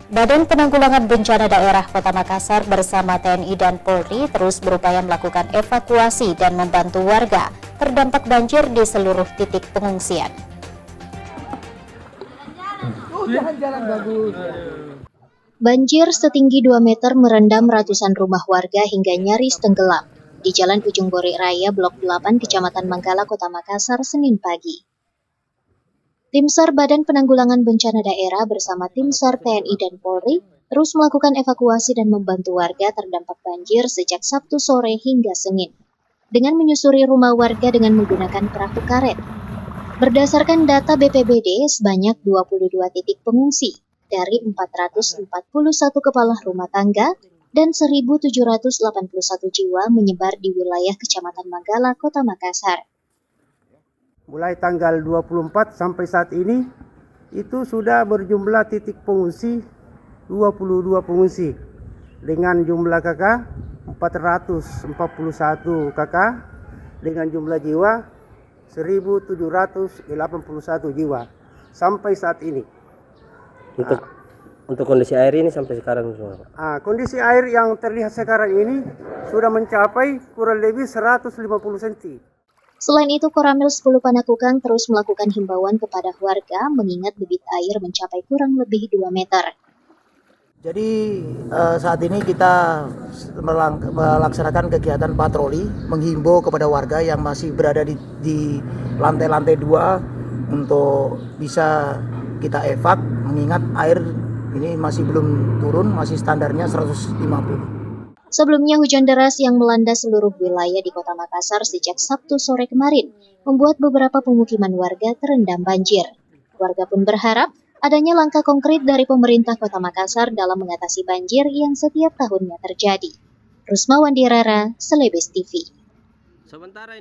Badan Penanggulangan Bencana Daerah Kota Makassar bersama TNI dan Polri terus berupaya melakukan evakuasi dan membantu warga terdampak banjir di seluruh titik pengungsian. Banjir setinggi 2 meter merendam ratusan rumah warga hingga nyaris tenggelam di Jalan Ujung Borek Raya Blok 8 Kecamatan Manggala, Kota Makassar, Senin pagi. Tim SAR Badan Penanggulangan Bencana Daerah bersama tim SAR TNI dan Polri terus melakukan evakuasi dan membantu warga terdampak banjir sejak Sabtu sore hingga Senin, dengan menyusuri rumah warga dengan menggunakan perahu karet. Berdasarkan data BPBD, sebanyak 22 titik pengungsi dari 441 kepala rumah tangga dan 1.781 jiwa menyebar di wilayah Kecamatan Manggala, Kota Makassar. Mulai tanggal 24 sampai saat ini, itu sudah berjumlah titik pengungsi 22 pengungsi dengan jumlah KK 441 KK dengan jumlah jiwa 1.781 jiwa sampai saat ini. Untuk kondisi air ini sampai sekarang kondisi air yang terlihat sekarang ini sudah mencapai kurang lebih 150 cm. Selain itu, Koramil 10 Panakukang terus melakukan himbauan kepada warga mengingat debit air mencapai kurang lebih 2 meter. Jadi saat ini kita melaksanakan kegiatan patroli, menghimbau kepada warga yang masih berada di lantai-lantai 2 untuk bisa kita evak, mengingat air ini masih belum turun, masih standarnya 150. Sebelumnya, hujan deras yang melanda seluruh wilayah di Kota Makassar sejak Sabtu sore kemarin membuat beberapa pemukiman warga terendam banjir. Warga pun berharap adanya langkah konkret dari pemerintah Kota Makassar dalam mengatasi banjir yang setiap tahunnya terjadi. Rusma Wandirara, Selebes TV. Sementara.